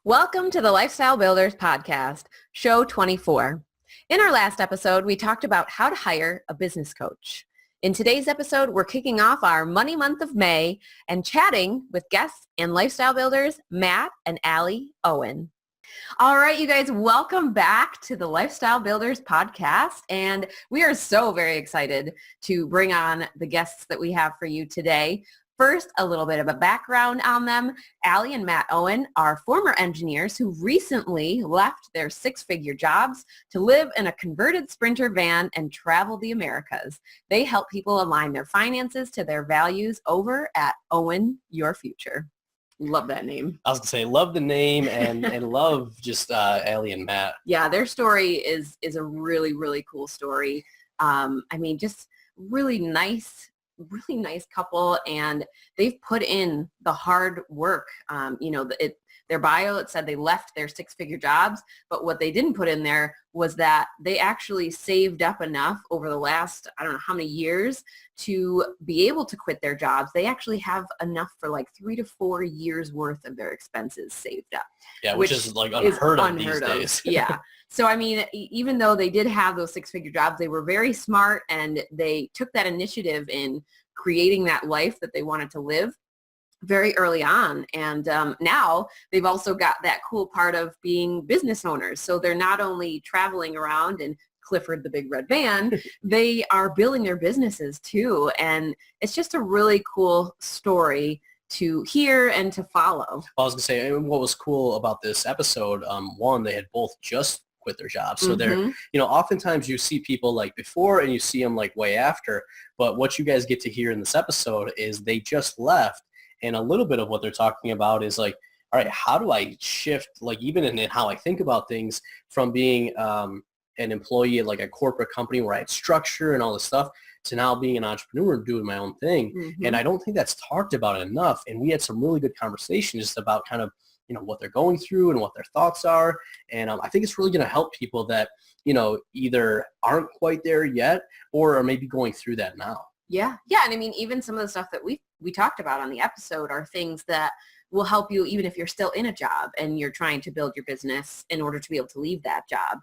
Welcome to the Lifestyle Builders Podcast, show 24. In our last episode, we talked about how to hire a business coach. In today's episode, we're kicking off our money month of May and chatting with guests and lifestyle builders, Matt and Owen. All right, you guys, welcome back to the Lifestyle Builders Podcast. And we are so very excited to bring on the guests that we have for you today. First, a little bit of a background on them. Allie and Matt Owen are former engineers who recently left their six-figure jobs to live in a converted Sprinter van and travel the Americas. They help people align their finances to their values over at Owen Your Future. Love that name. I was going to say, love the name and love just Allie and Matt. Yeah, their story is a really, really cool story. Just really nice couple, and they've put in the hard work. Their bio, it said they left their six-figure jobs, but what they didn't put in there was that they actually saved up enough over the last, I don't know how many years, to be able to quit their jobs. They actually have enough for like 3 to 4 years worth of their expenses saved up. Yeah, which is like unheard of these days. Yeah. So, even though they did have those six-figure jobs, they were very smart and they took that initiative in creating that life that they wanted to live very early on. And now they've also got that cool part of being business owners. So they're not only traveling around in Clifford the Big Red Van, they are building their businesses too. And it's just a really cool story to hear and to follow. I was going to say, what was cool about this episode, one, they had both just quit their jobs. So they're, oftentimes you see people like before and you see them like way after. But what you guys get to hear in this episode is they just left. And a little bit of what they're talking about is like, all right, how do I shift, like even in how I think about things from being an employee at like a corporate company where I had structure and all this stuff to now being an entrepreneur and doing my own thing. Mm-hmm. And I don't think that's talked about enough. And we had some really good conversations just about kind of, what they're going through and what their thoughts are. And I think it's really going to help people that, either aren't quite there yet or are maybe going through that now. Yeah. Yeah. And even some of the stuff that we talked about on the episode are things that will help you even if you're still in a job and you're trying to build your business in order to be able to leave that job.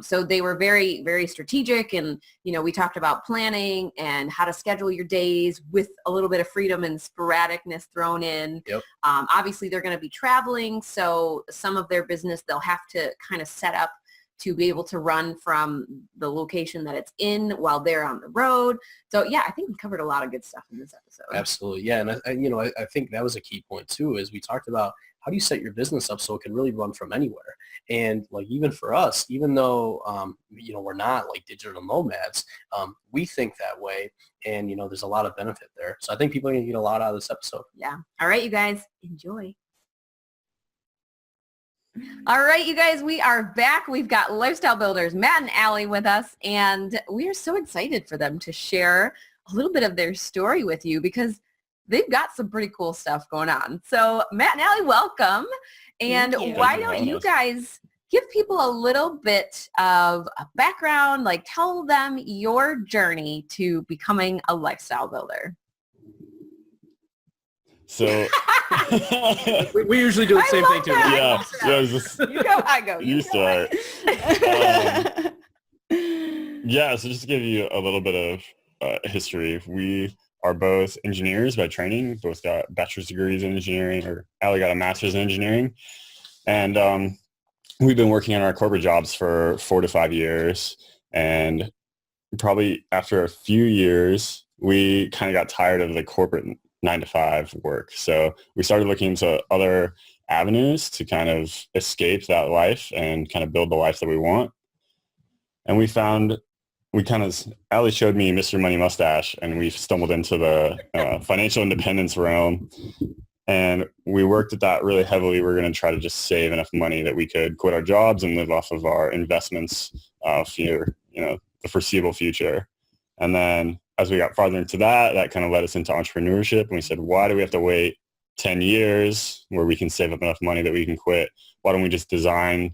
So they were very, very strategic, and, we talked about planning and how to schedule your days with a little bit of freedom and sporadicness thrown in. Yep. Obviously they're going to be traveling. So some of their business, they'll have to kind of set up to be able to run from the location that it's in while they're on the road. So yeah, I think we covered a lot of good stuff in this episode. Absolutely. Yeah. And I think that was a key point too, is we talked about how do you set your business up so it can really run from anywhere? And like, even for us, even though, we're not like digital nomads, we think that way. And, there's a lot of benefit there. So I think people are going to get a lot out of this episode. Yeah. All right, you guys, enjoy. All right, you guys, we are back. We've got lifestyle builders, Matt and Allie, with us, and we are so excited for them to share a little bit of their story with you because they've got some pretty cool stuff going on. So Matt and Allie, welcome. And why don't you guys give people a little bit of a background, like tell them your journey to becoming a lifestyle builder. So we usually do the same thing too. Yeah. You go, I go. You start. So just to give you a little bit of history, we are both engineers by training, both got bachelor's degrees in engineering, or Allie got a master's in engineering. And we've been working on our corporate jobs for 4 to 5 years. And probably after a few years, we kind of got tired of the corporate 9-to-5 work. So we started looking into other avenues to kind of escape that life and kind of build the life that we want. And Allie showed me Mr. Money Mustache, and we stumbled into the financial independence realm. And we worked at that really heavily. We're going to try to just save enough money that we could quit our jobs and live off of our investments for the foreseeable future. And then as we got farther into that kind of led us into entrepreneurship. And we said, why do we have to wait 10 years where we can save up enough money that we can quit? Why don't we just design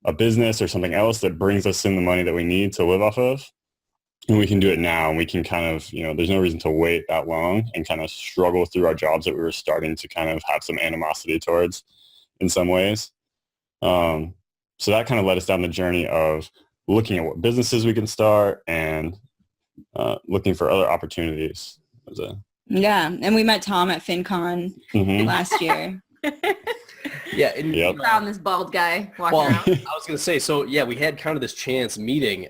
a business or something else that brings us in the money that we need to live off of? And we can do it now, and we can kind of, there's no reason to wait that long and kind of struggle through our jobs that we were starting to kind of have some animosity towards. in some ways. So that kind of led us down the journey of looking at what businesses we can start and looking for other opportunities. Yeah, and we met Tom at FinCon last year. Yeah. And, yep. Found this bald guy walking around. I was going to say, so yeah, we had kind of this chance meeting.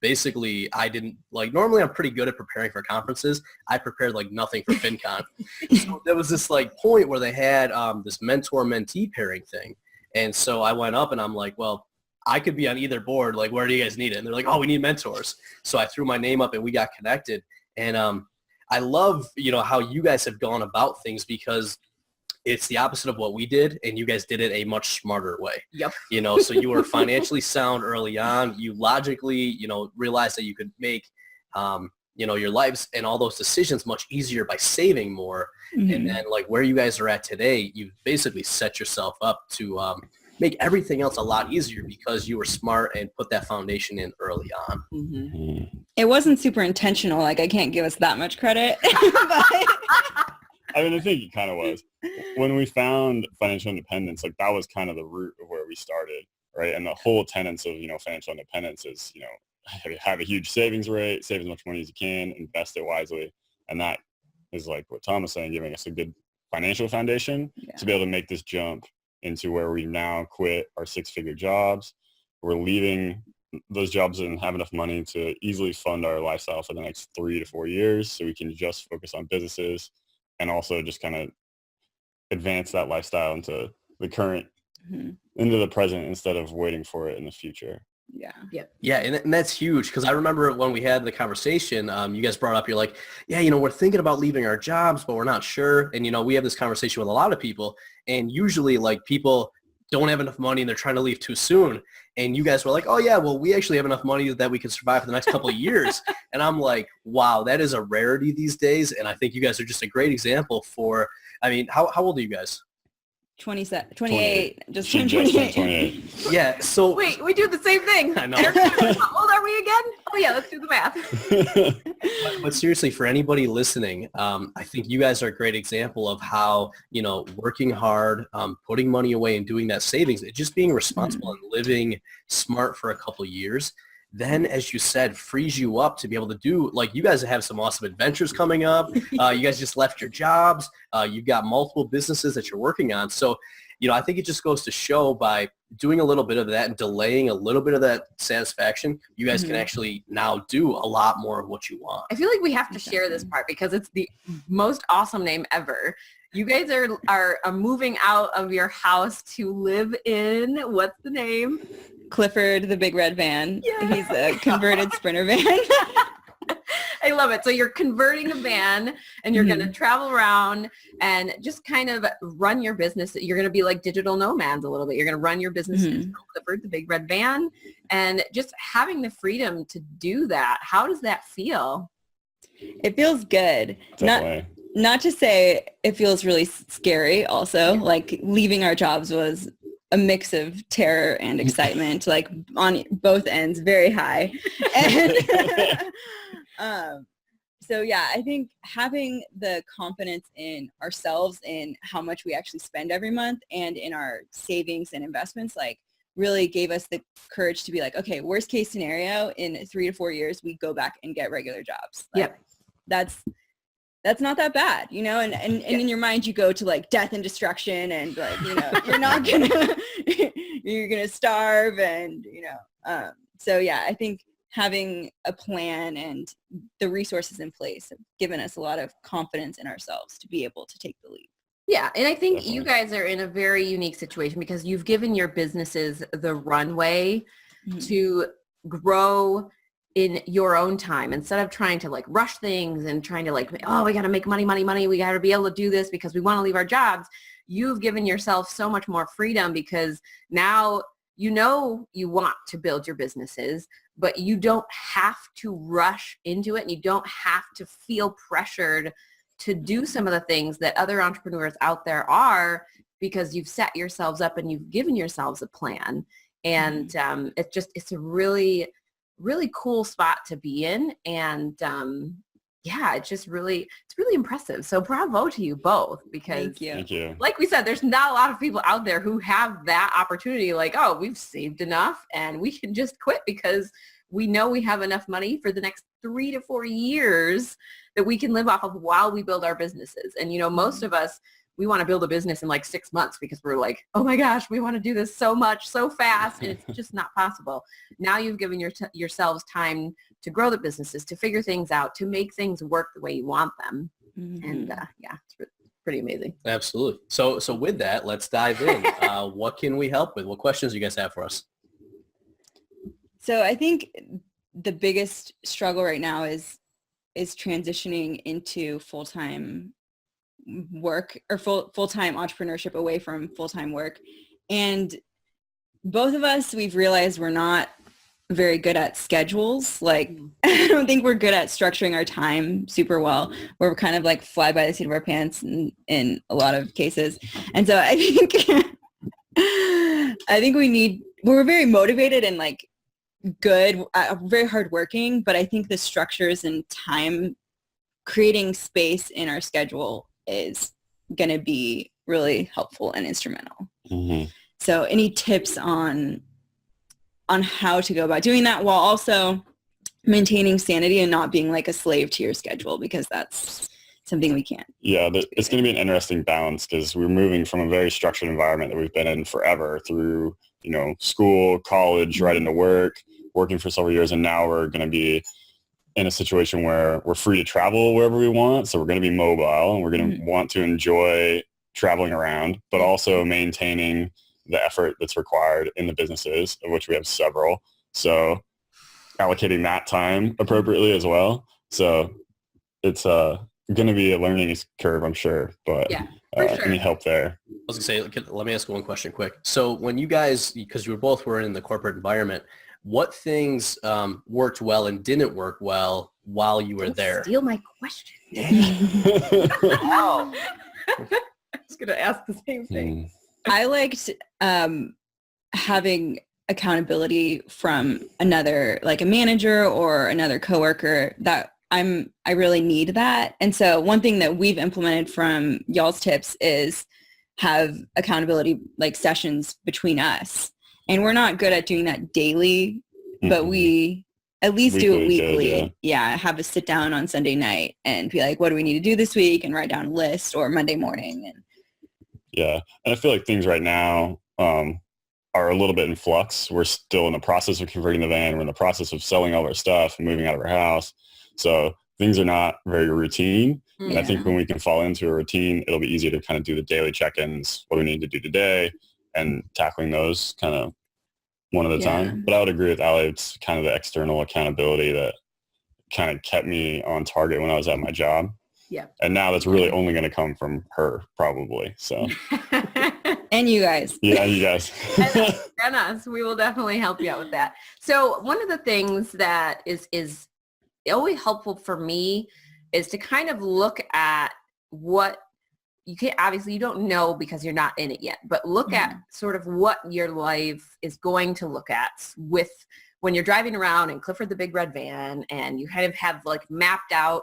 Basically, I didn't normally I'm pretty good at preparing for conferences. I prepared like nothing for FinCon. So there was this like point where they had this mentor-mentee pairing thing. And so I went up and I'm like, well, I could be on either board. Like, where do you guys need it? And they're like, oh, we need mentors. So I threw my name up and we got connected. And I love, how you guys have gone about things, because it's the opposite of what we did, and you guys did it a much smarter way. Yep. So you were financially sound early on. You logically, realized that you could make, your lives and all those decisions much easier by saving more. Mm-hmm. And then like where you guys are at today, you've basically set yourself up to make everything else a lot easier because you were smart and put that foundation in early on. Mm-hmm. It wasn't super intentional. Like, I can't give us that much credit. But I mean, I think it kind of was. When we found financial independence, like that was kind of the root of where we started, right? And the whole tenets of, financial independence is, have a huge savings rate, save as much money as you can, invest it wisely. And that is like what Tom was saying, giving us a good financial foundation to be able to make this jump into where we now quit our 6-figure jobs. We're leaving those jobs and have enough money to easily fund our lifestyle for the next 3 to 4 years, so we can just focus on businesses and also just kind of advance that lifestyle into the current, into the present, instead of waiting for it in the future. Yeah, and that's huge, because I remember when we had the conversation, you guys brought up, you're like, yeah, we're thinking about leaving our jobs, but we're not sure. And, we have this conversation with a lot of people, and usually like people don't have enough money and they're trying to leave too soon. And you guys were like, oh yeah, well, we actually have enough money that we can survive for the next couple of years. And I'm like, wow, that is a rarity these days. And I think you guys are just a great example for, how old are you guys? 28. Just She turned just turned 28. 28. Yeah, so... Wait, we do the same thing. I know. How old are we again? Oh yeah, let's do the math. But seriously, for anybody listening, I think you guys are a great example of how, working hard, putting money away and doing that savings, and just being responsible and living smart for a couple of years, then, as you said, frees you up to be able to do, like, you guys have some awesome adventures coming up. You guys just left your jobs. You've got multiple businesses that you're working on. So, I think it just goes to show, by doing a little bit of that and delaying a little bit of that satisfaction, you guys can actually now do a lot more of what you want. I feel like we have to share this part because it's the most awesome name ever. You guys are moving out of your house to live in, what's the name? Clifford, the big red van. Yeah. He's a converted Sprinter van. I love it. So you're converting a van and you're going to travel around and just kind of run your business. You're going to be like digital nomads a little bit. You're going to run your business in Clifford, the big red van, and just having the freedom to do that. How does that feel? It feels good. Definitely. Not to say it feels really scary also. Like, leaving our jobs was a mix of terror and excitement, like on both ends, very high. And so yeah, I think having the confidence in ourselves, in how much we actually spend every month, and in our savings and investments, like, really gave us the courage to be like, okay, worst case scenario, in 3 to 4 years, we go back and get regular jobs. Like, that's not that bad, and in your mind you go to like death and destruction, and like, you're not gonna, you're gonna starve, and so yeah, I think having a plan and the resources in place have given us a lot of confidence in ourselves to be able to take the leap. Yeah, and I think you guys are in a very unique situation because you've given your businesses the runway to grow in your own time, instead of trying to like rush things and trying to like, oh, we got to make money. We got to be able to do this because we want to leave our jobs. You've given yourself so much more freedom because now you want to build your businesses, but you don't have to rush into it, and you don't have to feel pressured to do some of the things that other entrepreneurs out there are, because you've set yourselves up and you've given yourselves a plan. And it's a really, really cool spot to be in. And yeah, it's really impressive. So bravo to you both, because Thank you. Thank you. like we said, there's not a lot of people out there who have that opportunity, like, oh, we've saved enough and we can just quit because we know we have enough money for the next 3 to 4 years that we can live off of while we build our businesses. And, most of us, we want to build a business in like 6 months because we're like, oh my gosh, we want to do this so much, so fast. And it's just not possible. Now you've given yourselves time to grow the businesses, to figure things out, to make things work the way you want them. Mm-hmm. And it's pretty amazing. Absolutely. So with that, let's dive in. What can we help with? What questions do you guys have for us? So I think the biggest struggle right now is transitioning into full-time work or full-time entrepreneurship away from full-time work. And both of us, we've realized we're not very good at schedules. Like, I don't think we're good at structuring our time super well. We're kind of like fly by the seat of our pants in a lot of cases. And so I think we're very motivated and like good, very hardworking, but I think the structures and time, creating space in our schedule is going to be really helpful and instrumental. Mm-hmm. So any tips on how to go about doing that while also maintaining sanity and not being like a slave to your schedule, because that's something we can't. Yeah, it's going to be an interesting balance because we're moving from a very structured environment that we've been in forever through, school, college, right into work, working for several years. And now we're going to be in a situation where we're free to travel wherever we want. So we're going to be mobile and we're going to want to enjoy traveling around, but also maintaining the effort that's required in the businesses, of which we have several. So allocating that time appropriately as well. So it's going to be a learning curve, I'm sure, but sure. Any help there? I was going to say, let me ask one question quick. So when you guys, because you both were in the corporate environment, what things worked well and didn't work well while you were there? Steal my question. Wow. I was going to ask the same thing. I liked having accountability from another, like a manager or another coworker. That I really need that. And so one thing that we've implemented from y'all's tips is have accountability like sessions between us. And we're not good at doing that daily, but we at least do it weekly. Good, yeah, have a sit down on Sunday night and be like, what do we need to do this week? And write down a list, or Monday morning. And yeah, and I feel like things right now are a little bit in flux. We're still in the process of converting the van. We're in the process of selling all our stuff and moving out of our house. So things are not very routine. And I think when we can fall into a routine, it'll be easier to kind of do the daily check-ins. What do we need to do today? And tackling those kind of one at a time. But I would agree with Allie. It's kind of the external accountability that kind of kept me on target when I was at my job. Yeah. And now that's really only going to come from her probably. So. And you guys. Yeah, you guys. And us. We will definitely help you out with that. So one of the things that is always helpful for me is to kind of look at what you can't, obviously you don't know because you're not in it yet, but look at sort of what your life is going to look at with when you're driving around in Clifford the Big Red Van and you kind of have like mapped out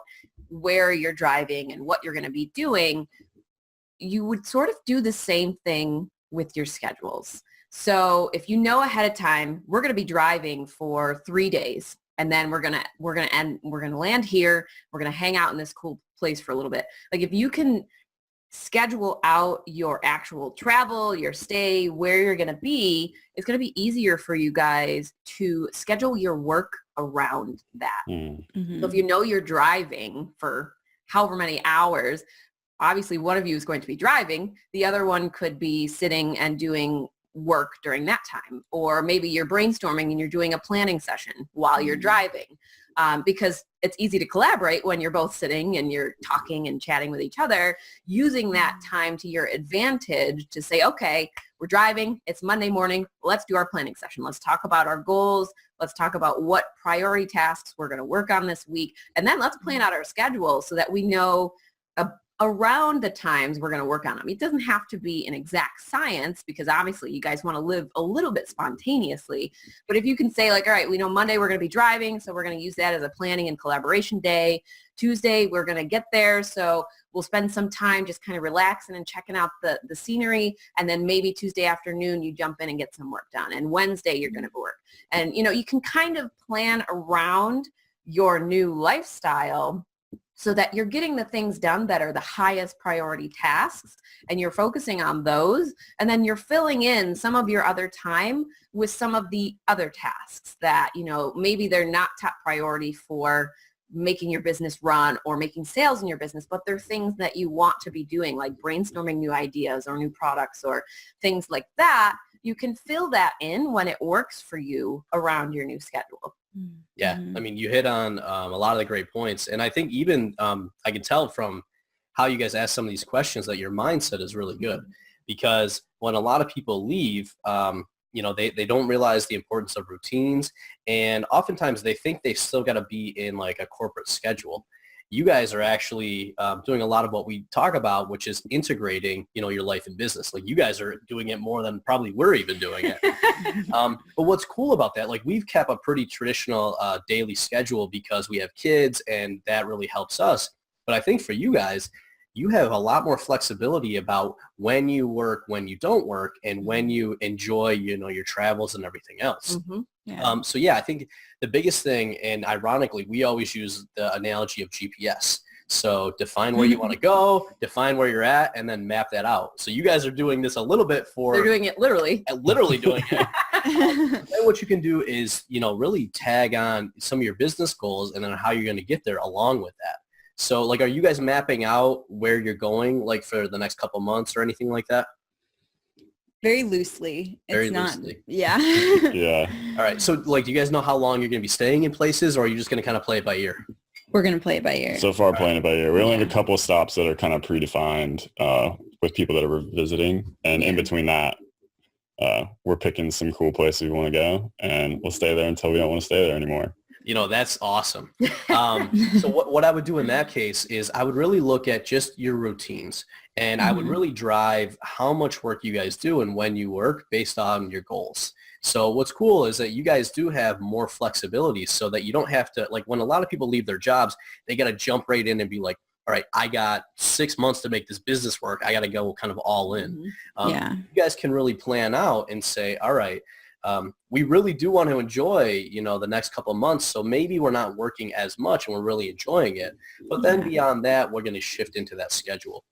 where you're driving and what you're going to be doing. You would sort of do the same thing with your schedules. So if you know ahead of time, we're going to be driving for 3 days and then we're going to land here. We're going to hang out in this cool place for a little bit. Like if you can schedule out your actual travel, your stay, where you're going to be, it's going to be easier for you guys to schedule your work around that. Mm-hmm. So if you know you're driving for however many hours, obviously one of you is going to be driving. The other one could be sitting and doing work during that time. Or maybe you're brainstorming and you're doing a planning session while you're driving. Because it's easy to collaborate when you're both sitting and you're talking and chatting with each other, using that time to your advantage to say, okay, we're driving, it's Monday morning, let's do our planning session. Let's talk about our goals. Let's talk about what priority tasks we're going to work on this week. And then let's plan out our schedule so that we know around the times we're going to work on them. It doesn't have to be an exact science because obviously you guys want to live a little bit spontaneously. But if you can say like, all right, we know Monday we're going to be driving, so we're going to use that as a planning and collaboration day. Tuesday we're going to get there, so we'll spend some time just kind of relaxing and checking out the scenery. And then maybe Tuesday afternoon you jump in and get some work done. And Wednesday you're going to work. And you can kind of plan around your new lifestyle so that you're getting the things done that are the highest priority tasks and you're focusing on those. And then you're filling in some of your other time with some of the other tasks that, maybe they're not top priority for making your business run or making sales in your business, but they're things that you want to be doing, like brainstorming new ideas or new products or things like that. You can fill that in when it works for you around your new schedule. Yeah, I mean, you hit on a lot of the great points. And I think even I can tell from how you guys ask some of these questions that your mindset is really good. Because when a lot of people leave, they don't realize the importance of routines. And oftentimes they think they've still got to be in like a corporate schedule. You guys are actually doing a lot of what we talk about, which is integrating, your life and business. Like you guys are doing it more than probably we're even doing it. But what's cool about that, like we've kept a pretty traditional daily schedule because we have kids and that really helps us. But I think for you guys, you have a lot more flexibility about when you work, when you don't work, and when you enjoy, your travels and everything else. Mm-hmm. Yeah. I think the biggest thing, and ironically, we always use the analogy of GPS. So define where you want to go, define where you're at, and then map that out. So you guys are doing this a little bit They're doing it literally. Literally doing it. Then what you can do is, really tag on some of your business goals and then how you're going to get there along with that. So like, are you guys mapping out where you're going, like for the next couple months or anything like that? Very loosely. Very not, loosely. Yeah. Yeah. All right. So like, do you guys know how long you're going to be staying in places, or are you just going to kind of play it by ear? We're going to play it by ear. So far, playing it by ear. We only have a couple of stops that are kind of predefined with people that are visiting. And in between that, we're picking some cool places we want to go, and we'll stay there until we don't want to stay there anymore. That's awesome. So what I would do in that case is I would really look at just your routines, and I would really drive how much work you guys do and when you work based on your goals. So what's cool is that you guys do have more flexibility so that you don't have to, like when a lot of people leave their jobs, they got to jump right in and be like, all right, I got 6 months to make this business work. I got to go kind of all in. You guys can really plan out and say, all right, we really do want to enjoy, the next couple of months. So maybe we're not working as much and we're really enjoying it. But then beyond that, we're going to shift into that schedule.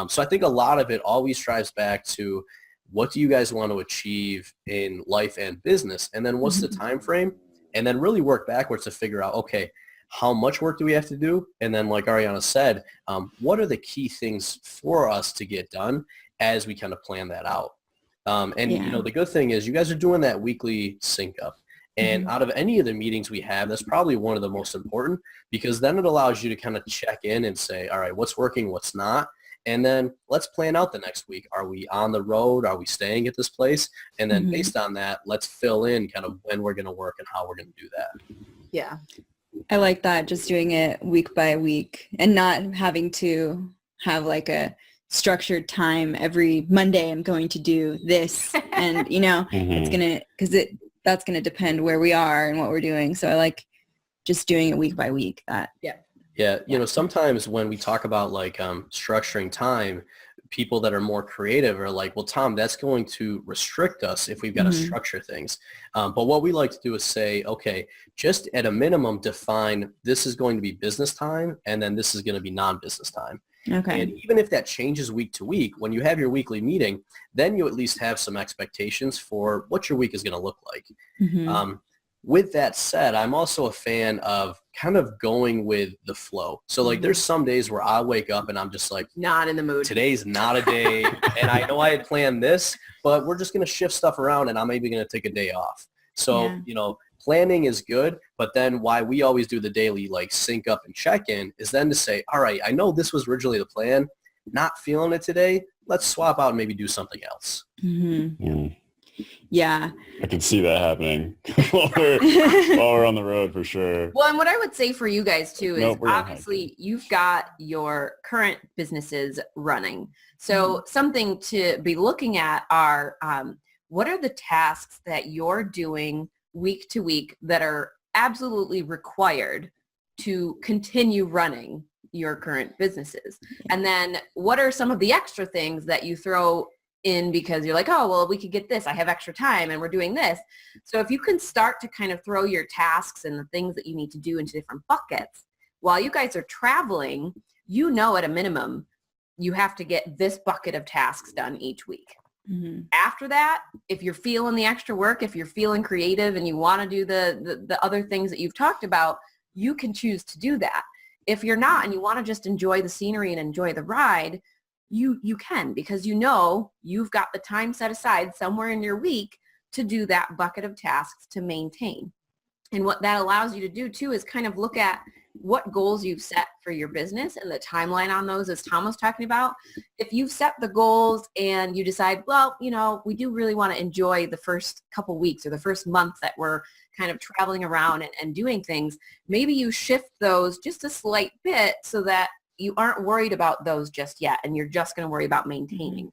So I think a lot of it always drives back to what do you guys want to achieve in life and business? And then what's the time frame? And then really work backwards to figure out, okay, how much work do we have to do? And then like Ariana said, what are the key things for us to get done as we kind of plan that out? The good thing is you guys are doing that weekly sync up. And out of any of the meetings we have, that's probably one of the most important because then it allows you to kind of check in and say, all right, what's working, what's not? And then let's plan out the next week. Are we on the road? Are we staying at this place? And then based on that, let's fill in kind of when we're going to work and how we're going to do that. Yeah. I like that, just doing it week by week and not having to have like a structured time every Monday I'm going to do this and it's gonna that's gonna depend where we are and what we're doing. So I like just doing it week by week. Sometimes when we talk about like structuring time, people that are more creative are like, well, Tom, that's going to restrict us if we've got to structure things. But what we like to do is say, okay, just at a minimum define this is going to be business time and then this is going to be non-business time. Okay. And even if that changes week to week, when you have your weekly meeting, then you at least have some expectations for what your week is going to look like. With that said, I'm also a fan of kind of going with the flow. So like there's some days where I wake up and I'm just like, not in the mood. Today's not a day. And I know I had planned this, but we're just going to shift stuff around and I'm maybe going to take a day off. So, planning is good, but then why we always do the daily like sync up and check in is then to say, all right, I know this was originally the plan, not feeling it today. Let's swap out and maybe do something else. Yeah. I can see that happening while we're on the road for sure. Well, and what I would say for you guys too is Nope, we're gonna obviously you've got your current businesses running. So something to be looking at are what are the tasks that you're doing week to week that are absolutely required to continue running your current businesses? And then what are some of the extra things that you throw in because you're like, oh, well, we could get this. I have extra time and we're doing this. So if you can start to kind of throw your tasks and the things that you need to do into different buckets, while you guys are traveling, you know at a minimum, you have to get this bucket of tasks done each week. After that, if you're feeling the extra work, if you're feeling creative and you want to do the other things that you've talked about, you can choose to do that. If you're not and you want to just enjoy the scenery and enjoy the ride, you can, because you know you've got the time set aside somewhere in your week to do that bucket of tasks to maintain. And what that allows you to do too is kind of look at what goals you've set for your business and the timeline on those, as Tom was talking about. If you've set the goals and you decide, well, you know, we do really want to enjoy the first couple weeks or the first month that we're kind of traveling around and doing things, maybe you shift those just a slight bit so that you aren't worried about those just yet, and you're just going to worry about maintaining.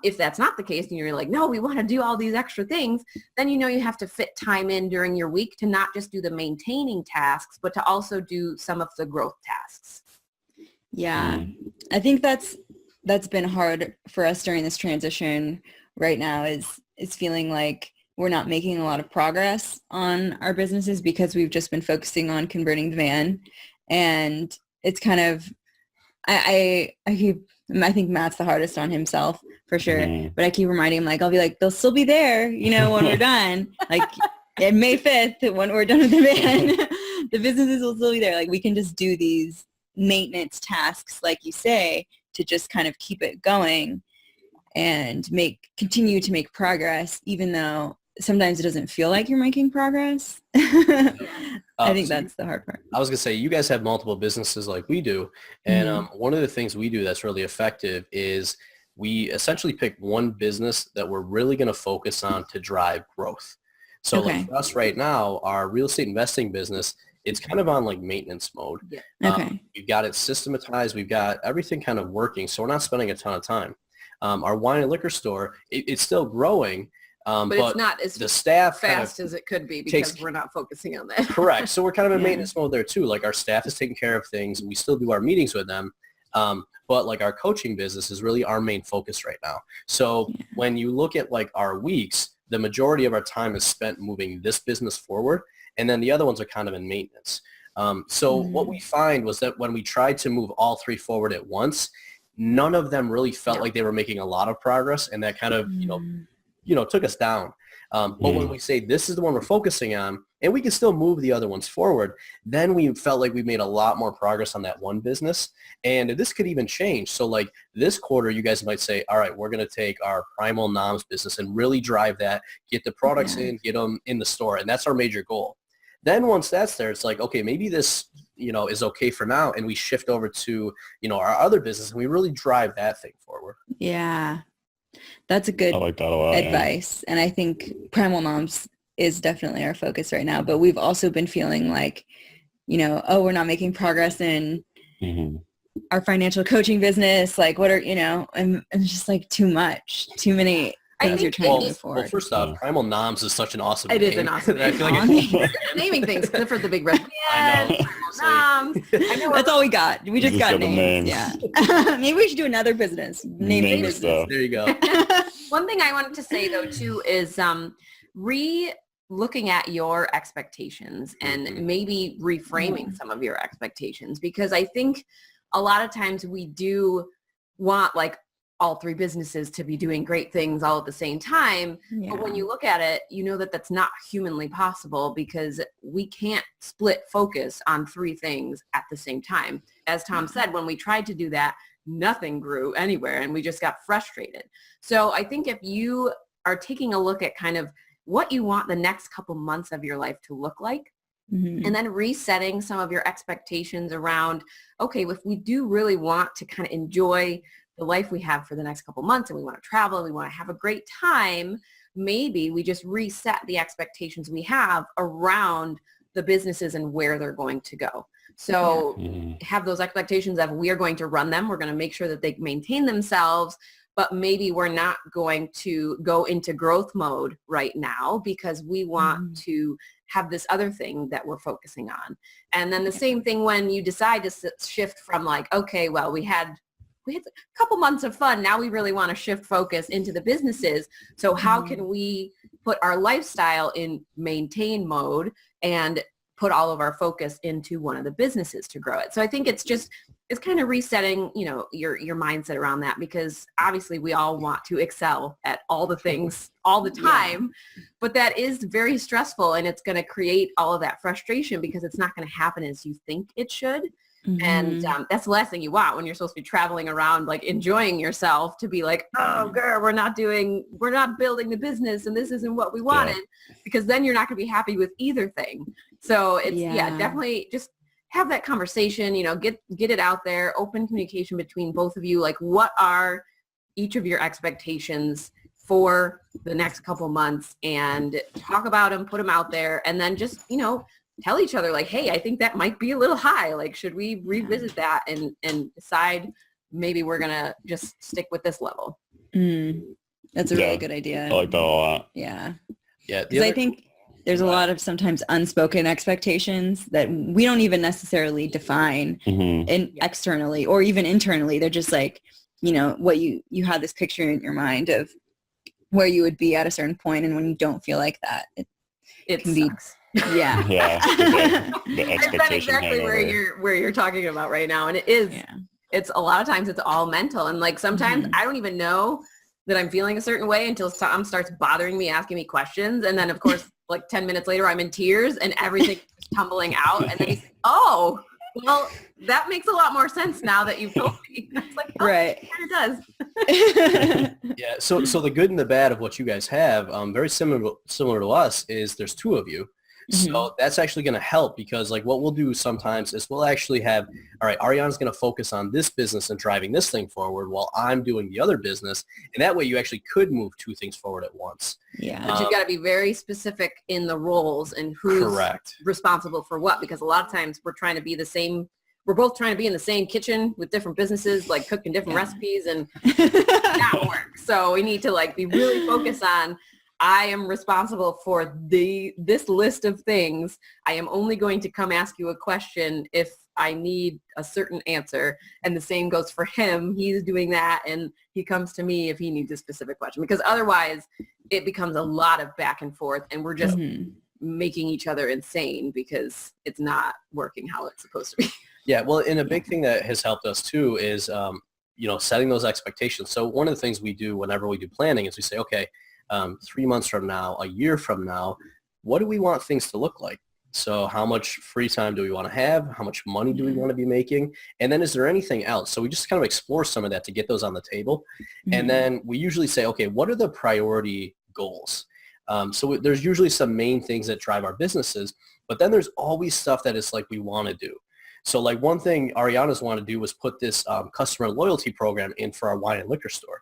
If that's not the case and you're like, no, we want to do all these extra things, then you know you have to fit time in during your week to not just do the maintaining tasks, but to also do some of the growth tasks. Yeah, I think that's been hard for us during this transition right now, is feeling like we're not making a lot of progress on our businesses because we've just been focusing on converting the van. And it's kind of, I think Matt's the hardest on himself for sure, but I keep reminding him, like, I'll be like, they'll still be there, you know, when we're done, like at May 5th, when we're done with the van, the businesses will still be there. Like, we can just do these maintenance tasks, like you say, to just kind of keep it going and continue to make progress, even though sometimes it doesn't feel like you're making progress. I think that's the hard part. I was going to say, you guys have multiple businesses like we do. And one of the things we do that's really effective is we essentially pick one business that we're really going to focus on to drive growth. So like for us right now, our real estate investing business, it's kind of on like maintenance mode. We've got it systematized. We've got everything kind of working. So we're not spending a ton of time. Our wine and liquor store, it's still growing. But it's not as the staff fast as it could be because we're not focusing on that. Correct. So we're kind of in maintenance mode there too. Like, our staff is taking care of things. We still do our meetings with them. But like, our coaching business is really our main focus right now. So when you look at like our weeks, the majority of our time is spent moving this business forward. And then the other ones are kind of in maintenance. So what we find was that when we tried to move all three forward at once, none of them really felt like they were making a lot of progress. And that kind of, took us down. But when we say this is the one we're focusing on, and we can still move the other ones forward, then we felt like we made a lot more progress on that one business. And this could even change. So like this quarter, you guys might say, all right, we're going to take our Primal Noms business and really drive that, get the products in, get them in the store. And that's our major goal. Then once that's there, it's like, okay, maybe this, is okay for now. And we shift over to, our other business, and we really drive that thing forward. Yeah. That's a good advice. And I think Primal Moms is definitely our focus right now. But we've also been feeling like, we're not making progress in our financial coaching business. Like, what are, and it's just like too many things you're trying to move forward. Well, first off, Primal Noms is such an awesome name. It is an awesome name. I feel like naming things for the big red. I know. I know. That's all we got. We just got names. Yeah. Maybe we should do another business. Name business. Stuff. There you go. One thing I wanted to say though too is looking at your expectations and maybe reframing some of your expectations, because I think a lot of times we do want like all three businesses to be doing great things all at the same time. But when you look at it, you know that that's not humanly possible, because we can't split focus on three things at the same time. As Tom said, when we tried to do that, nothing grew anywhere and we just got frustrated. So I think if you are taking a look at kind of what you want the next couple months of your life to look like, and then resetting some of your expectations around, okay, if we do really want to kind of enjoy the life we have for the next couple months and we want to travel and we want to have a great time, maybe we just reset the expectations we have around the businesses and where they're going to go. So have those expectations of we are going to run them. We're going to make sure that they maintain themselves, but maybe we're not going to go into growth mode right now because we want to have this other thing that we're focusing on. And then the same thing when you decide to shift from like, okay, well, we had a couple months of fun. Now we really want to shift focus into the businesses. So how can we put our lifestyle in maintain mode and put all of our focus into one of the businesses to grow it? So I think it's kind of resetting, your mindset around that, because obviously we all want to excel at all the things all the time, but that is very stressful, and it's going to create all of that frustration because it's not going to happen as you think it should. And that's the last thing you want when you're supposed to be traveling around, like enjoying yourself, to be like, oh girl, we're not building the business and this isn't what we wanted, because then you're not going to be happy with either thing. So it's definitely just have that conversation, get it out there, open communication between both of you. Like, what are each of your expectations for the next couple months, and talk about them, put them out there, and then just, tell each other like, hey, I think that might be a little high. Like, should we revisit that and decide maybe we're going to just stick with this level? That's a really good idea. I like that a lot. Yeah. Yeah. Because I think there's a lot of sometimes unspoken expectations that we don't even necessarily define externally or even internally. They're just like, what you have this picture in your mind of where you would be at a certain point, and when you don't feel like that, it can sucks. Yeah. The expectation That's exactly where you're talking about right now. And it is, it's a lot of times it's all mental. And like sometimes I don't even know that I'm feeling a certain way until Tom starts bothering me, asking me questions. And then of course, like 10 minutes later, I'm in tears and everything is tumbling out. And then he's, oh, well, that makes a lot more sense now that you've told me. It's like, right. It does. Yeah. So the good and the bad of what you guys have, very similar to us, is there's two of you. So that's actually going to help, because like what we'll do sometimes is we'll actually have, all right, Ariana's going to focus on this business and driving this thing forward while I'm doing the other business. And that way you actually could move two things forward at once. Yeah. But you've got to be very specific in the roles and who's responsible for what, because a lot of times we're both trying to be in the same kitchen with different businesses, like cooking different recipes, and that works. So we need to like be really focused on, I am responsible for this list of things. I am only going to come ask you a question if I need a certain answer. And the same goes for him. He's doing that, and he comes to me if he needs a specific question, because otherwise it becomes a lot of back and forth, and we're just making each other insane because it's not working how it's supposed to be. Yeah. Well, and a big thing that has helped us too is, setting those expectations. So one of the things we do whenever we do planning is we say, okay, 3 months from now, a year from now, what do we want things to look like? So how much free time do we want to have? How much money do we want to be making? And then is there anything else? So we just kind of explore some of that to get those on the table. And then we usually say, okay, what are the priority goals? So there's usually some main things that drive our businesses, but then there's always stuff that is like we want to do. So like one thing Ariana's want to do was put this customer loyalty program in for our wine and liquor store.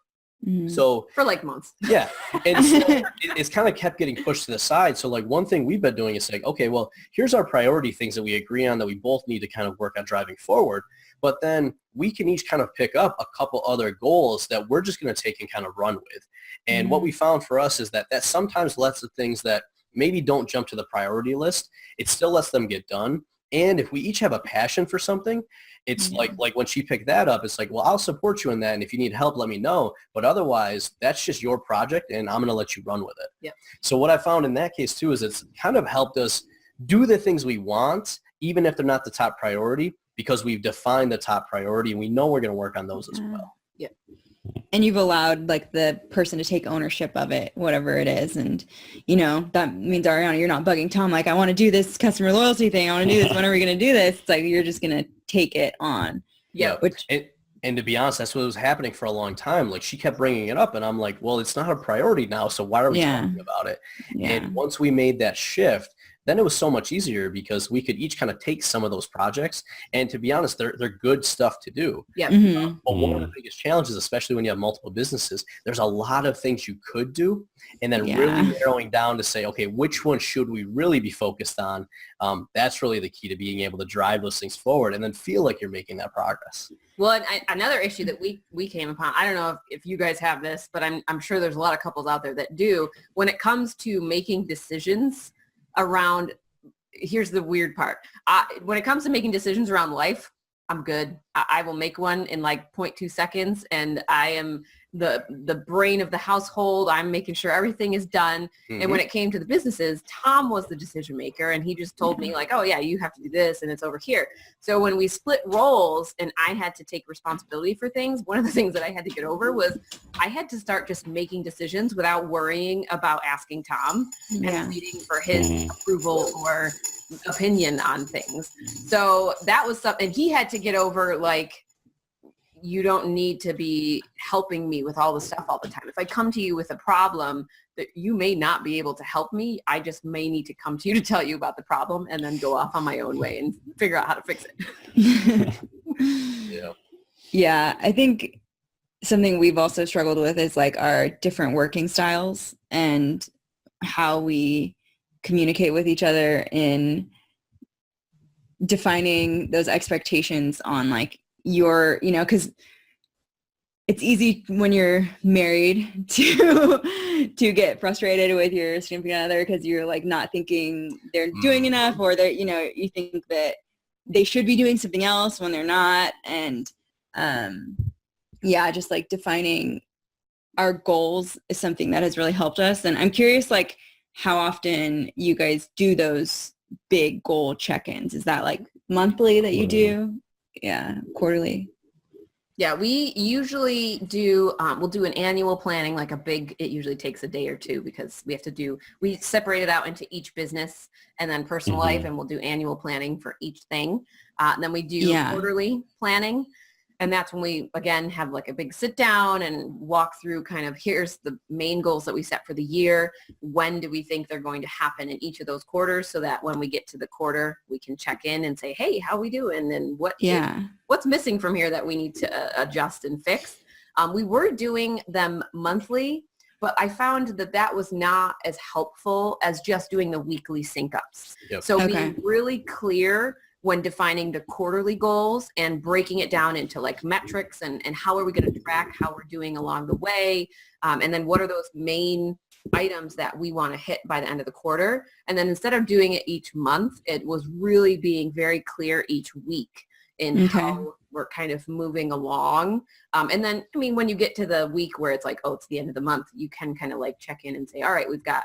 So for like months. Yeah. And so it's kind of kept getting pushed to the side. So like one thing we've been doing is saying, okay, well, here's our priority things that we agree on that we both need to kind of work on driving forward. But then we can each kind of pick up a couple other goals that we're just going to take and kind of run with. And what we found for us is that sometimes lets the things that maybe don't jump to the priority list, it still lets them get done. And if we each have a passion for something, it's like when she picked that up, it's like, well, I'll support you in that. And if you need help, let me know. But otherwise, that's just your project, and I'm going to let you run with it. Yeah. So what I found in that case, too, is it's kind of helped us do the things we want, even if they're not the top priority, because we've defined the top priority, and we know we're going to work on those as well. Yeah. And you've allowed like the person to take ownership of it, whatever it is. And, that means, Ariana, you're not bugging Tom like, I want to do this customer loyalty thing. I want to do this. When are we going to do this? It's like, you're just going to take it on. Yeah. And to be honest, that's what was happening for a long time. Like she kept bringing it up, and I'm like, well, it's not a priority now. So why are we talking about it? Yeah. And once we made that shift, then it was so much easier because we could each kind of take some of those projects, and to be honest, they're good stuff to do. Yeah. But one of the biggest challenges, especially when you have multiple businesses, there's a lot of things you could do, and then really narrowing down to say, okay, which one should we really be focused on? That's really the key to being able to drive those things forward and then feel like you're making that progress. Well, and another issue that we came upon, I don't know if you guys have this, but I'm sure there's a lot of couples out there that do. When it comes to making decisions around, here's the weird part. When it comes to making decisions around life, I'm good. I will make one in like 0.2 seconds, and I am the brain of the household. I'm making sure everything is done. And when it came to the businesses, Tom was the decision maker, and he just told me like, oh yeah, you have to do this and it's over here. So when we split roles and I had to take responsibility for things, one of the things that I had to get over was I had to start just making decisions without worrying about asking Tom and waiting for his approval or opinion on things. So that was something he had to get over. Like, you don't need to be helping me with all the stuff all the time. If I come to you with a problem that you may not be able to help me, I just may need to come to you to tell you about the problem and then go off on my own way and figure out how to fix it. Yeah, I think something we've also struggled with is like our different working styles and how we communicate with each other in defining those expectations on like your, because it's easy when you're married to get frustrated with your significant other because you're like not thinking they're doing enough, or that, you think that they should be doing something else when they're not. And just like defining our goals is something that has really helped us. And I'm curious, like, how often you guys do those big goal check-ins. Is that like monthly that you do? Yeah, quarterly. Yeah, we usually do, we'll do an annual planning, like it usually takes a day or two because we separate it out into each business and then personal life, and we'll do annual planning for each thing. And then we do quarterly planning. And that's when we, again, have like a big sit down and walk through kind of, here's the main goals that we set for the year. When do we think they're going to happen in each of those quarters, so that when we get to the quarter, we can check in and say, hey, how we doing? And what's missing from here that we need to adjust and fix? We were doing them monthly, but I found that was not as helpful as just doing the weekly sync ups. So being really clear when defining the quarterly goals and breaking it down into like metrics and how are we going to track how we're doing along the way. And then what are those main items that we want to hit by the end of the quarter. And then instead of doing it each month, it was really being very clear each week in how we're kind of moving along. And then, I mean, when you get to the week where it's like, oh, it's the end of the month, you can kind of like check in and say, all right, we've got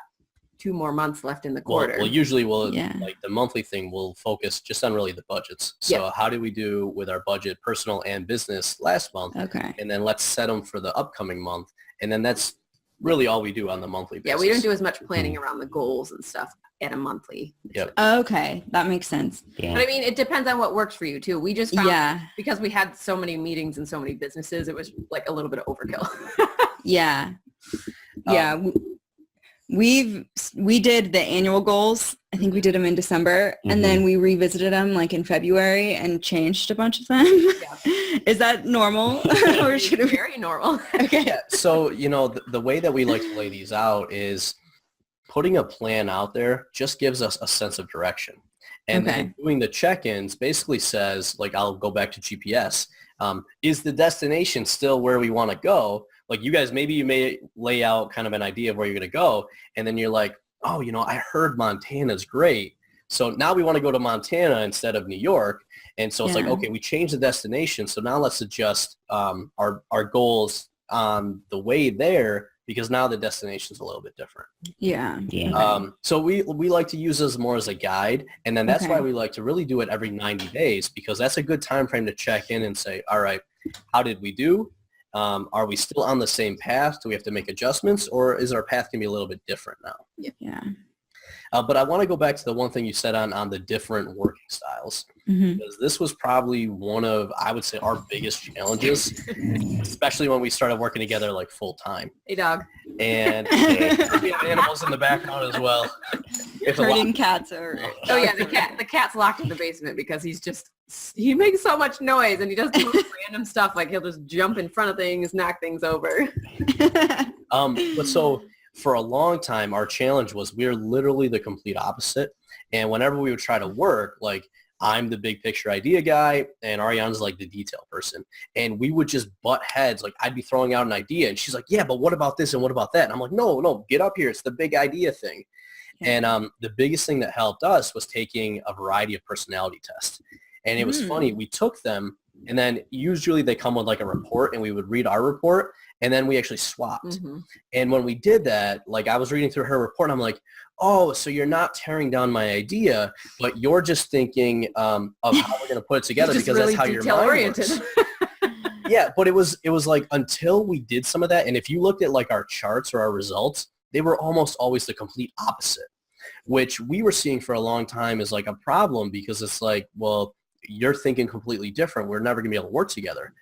2 more months left in the quarter. Well, usually like the monthly thing will focus just on really the budgets. So how did we do with our budget, personal and business, last month? And then let's set them for the upcoming month. And then that's really all we do on the monthly basis. Yeah, we don't do as much planning around the goals and stuff at a monthly. Okay, that makes sense. But I mean, it depends on what works for you too. We just found because we had so many meetings and so many businesses, it was like a little bit of overkill. We did the annual goals. I think we did them in December, and then we revisited them like in February and changed a bunch of them. Is that normal? Or should it be very normal? So, the way that we like to lay these out is putting a plan out there just gives us a sense of direction. And then doing the check-ins basically says, like, I'll go back to GPS. Is the destination still where we want to go? Like, you guys, maybe you may lay out kind of an idea of where you're going to go, and then you're like, oh, I heard Montana's great. So now we want to go to Montana instead of New York. And so it's like, okay, we changed the destination. So now let's adjust our goals on the way there, because now the destination's a little bit different. So we like to use this more as a guide. And then that's why we like to really do it every 90 days, because that's a good time frame to check in and say, all right, how did we do? Are we still on the same path? Do we have to make adjustments, or is our path going to be a little bit different now? But I want to go back to the one thing you said on the different working styles, because this was probably one of, I would say, our biggest challenges, especially when we started working together like full time. Hey, dog. And we have animals in the background as well. If a herding lot- cats or Oh yeah, the cat's locked in the basement because he makes so much noise and he does the most random stuff. Like he'll just jump in front of things, knock things over. But so for a long time, our challenge was we are literally the complete opposite. And whenever we would try to work, like I'm the big picture idea guy and Ariana's like the detail person. And we would just butt heads. Like I'd be throwing out an idea and she's like, yeah, but what about this and what about that? And I'm like, no, get up here. It's the big idea thing. Yeah. And the biggest thing that helped us was taking a variety of personality tests. And it was funny. We took them and then usually they come with like a report and we would read our report and then we actually swapped. Mm-hmm. And when we did that, like I was reading through her report and I'm like, oh, so you're not tearing down my idea, but you're just thinking of how we're going to put it together because really that's how your mind works. Yeah, but it was like until we did some of that, and if you looked at like our charts or our results, they were almost always the complete opposite, which we were seeing for a long time is like a problem because it's like, well, you're thinking completely different. We're never going to be able to work together.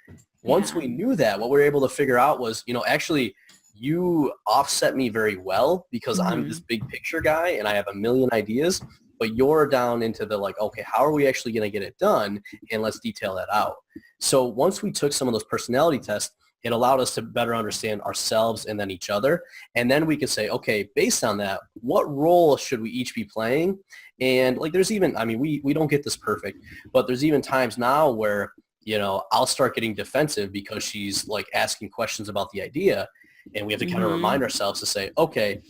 Once we knew that, what we were able to figure out was, actually you offset me very well because I'm this big picture guy and I have a million ideas, but you're down into the like, okay, how are we actually going to get it done? And let's detail that out. So once we took some of those personality tests, it allowed us to better understand ourselves and then each other. And then we could say, okay, based on that, what role should we each be playing? And like, there's even, we don't get this perfect, but there's even times now where, I'll start getting defensive because she's like asking questions about the idea. And we have to kind of remind ourselves to say, okay,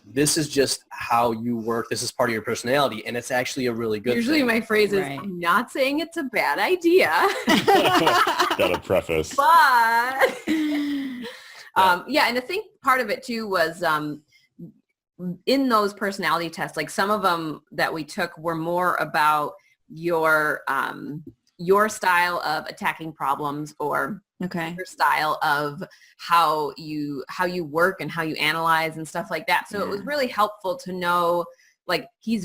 this is just how you work. This is part of your personality. And it's actually a really good Usually thing. my phrase is, I'm not saying it's a bad idea. Got a preface. But, and I think part of it too was in those personality tests, like some of them that we took were more about your style of attacking problems or your style of how you work and how you analyze and stuff like that. So it was really helpful to know, like, he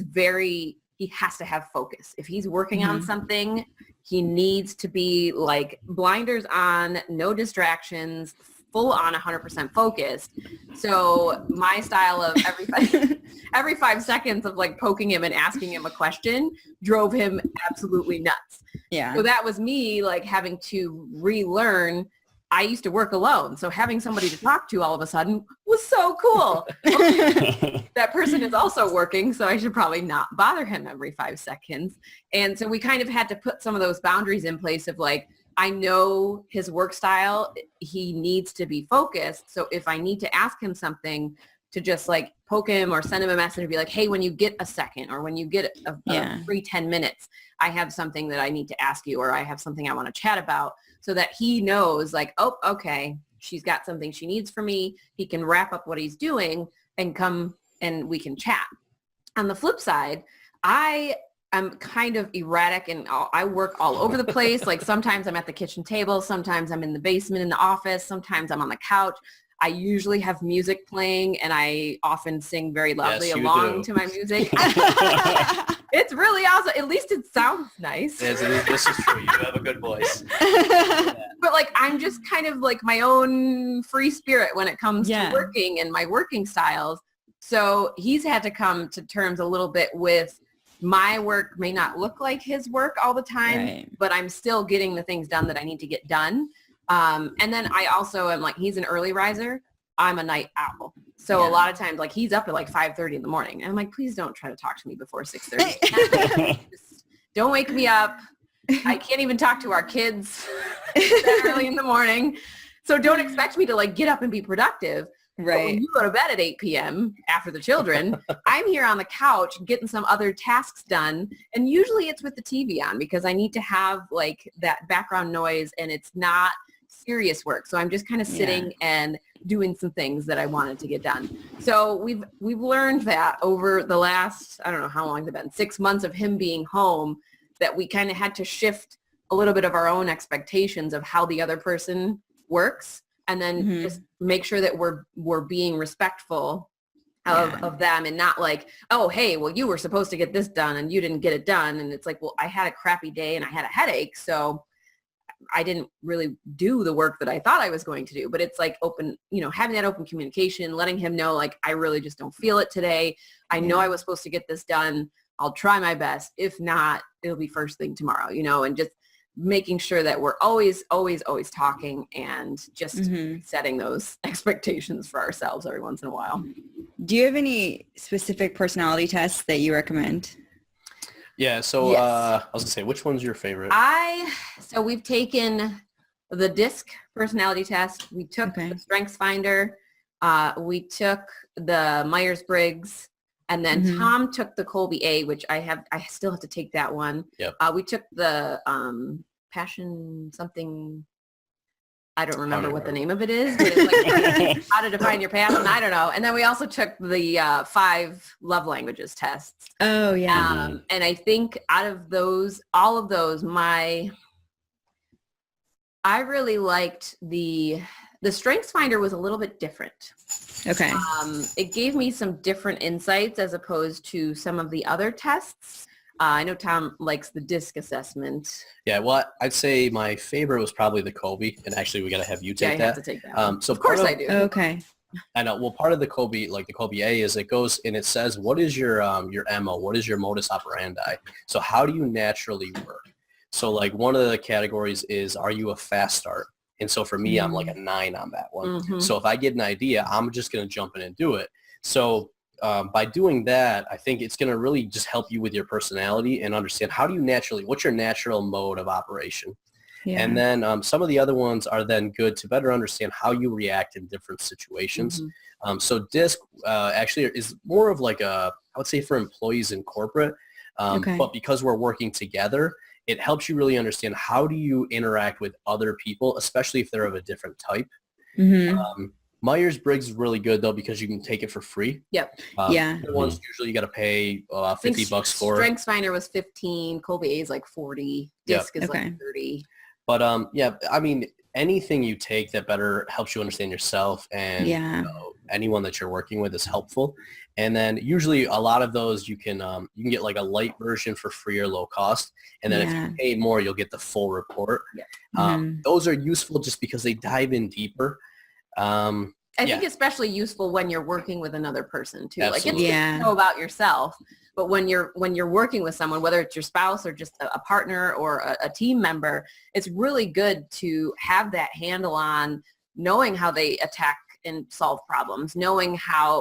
has to have focus. If he's working on something, he needs to be like blinders on, no distractions, full on 100% focused. So my style of every 5 seconds of like poking him and asking him a question drove him absolutely nuts. Yeah. So that was me like having to relearn. I used to work alone. So having somebody to talk to all of a sudden was so cool. Okay, that person is also working, so I should probably not bother him every 5 seconds. And so we kind of had to put some of those boundaries in place of like, I know his work style, he needs to be focused. So if I need to ask him something, to just like poke him or send him a message and be like, hey, when you get a second or when you get a free 10 minutes, I have something that I need to ask you or I have something I want to chat about, so that he knows like, oh, okay, she's got something she needs from me. He can wrap up what he's doing and come and we can chat. On the flip side, I'm kind of erratic and I work all over the place. Like sometimes I'm at the kitchen table, sometimes I'm in the basement in the office, sometimes I'm on the couch. I usually have music playing and I often sing very loudly along to my music. It's really awesome. At least it sounds nice. This is true. You have a good voice. But like, I'm just kind of like my own free spirit when it comes to working and my working styles. So he's had to come to terms a little bit with my work may not look like his work all the time, but I'm still getting the things done that I need to get done. And then I also am like, he's an early riser. I'm a night owl. So a lot of times, like he's up at like 5:30 in the morning. And I'm like, please don't try to talk to me before 6:30. Don't wake me up. I can't even talk to our kids that early in the morning. So don't expect me to like get up and be productive. Right. But when you go to bed at 8 p.m. after the children, I'm here on the couch getting some other tasks done. And usually it's with the TV on because I need to have like that background noise and it's not serious work. So I'm just kind of sitting and doing some things that I wanted to get done. So we've learned that over the last, I don't know how long it's been, 6 months of him being home, that we kind of had to shift a little bit of our own expectations of how the other person works. And then just make sure that we're being respectful of them and not like, oh, hey, well, you were supposed to get this done and you didn't get it done. And it's like, well, I had a crappy day and I had a headache. So I didn't really do the work that I thought I was going to do. But it's like open, having that open communication, letting him know, like, I really just don't feel it today. I know I was supposed to get this done. I'll try my best. If not, it'll be first thing tomorrow, and just making sure that we're always, always, always talking and just setting those expectations for ourselves every once in a while. Do you have any specific personality tests that you recommend? Yeah. So Yes. I was gonna say, which one's your favorite? So we've taken the DISC personality test. We took the Strengths Finder. We took the Myers-Briggs. And then Tom took the Kolbe A, which I still have to take that one. Yep. We took the passion something. I don't remember what the name of it is, but it's like how to define your passion. I don't know. And then we also took the 5 love languages tests. Oh, yeah. And I think out of those, all of those, I really liked the Strengths Finder was a little bit different. Okay. It gave me some different insights as opposed to some of the other tests. I know Tom likes the DISC assessment. Yeah, well, I'd say my favorite was probably the Kolbe, and actually we got to have you take that. Yeah, I have to take that one. So of course I do. Okay. I know. Well, part of the Kolbe, like the Kolbe A, is it goes and it says, what is your MO? What is your modus operandi? So how do you naturally work? So like one of the categories is, are you a fast start? And so for me, I'm like a 9 on that one. So if I get an idea, I'm just going to jump in and do it. So by doing that, I think it's going to really just help you with your personality and understand what's your natural mode of operation. Yeah. And then some of the other ones are then good to better understand how you react in different situations. So DISC actually is more of like I would say for employees in corporate, but because we're working together, it helps you really understand how do you interact with other people, especially if they're of a different type. Myers-Briggs is really good, though, because you can take it for free. Yep. The ones usually you got to pay $50 for. Strengths Finder was 15. Kolbe A is like 40. DISC is like 30. But yeah, I mean, anything you take that better helps you understand yourself and anyone that you're working with is helpful. And then usually a lot of those you can get like a light version for free or low cost. And then if you pay more, you'll get the full report. Those are useful just because they dive in deeper. I think especially useful when you're working with another person too. Absolutely. Like it's good to know about yourself, but when you're working with someone, whether it's your spouse or just a partner or a team member, it's really good to have that handle on knowing how they attack and solve problems, knowing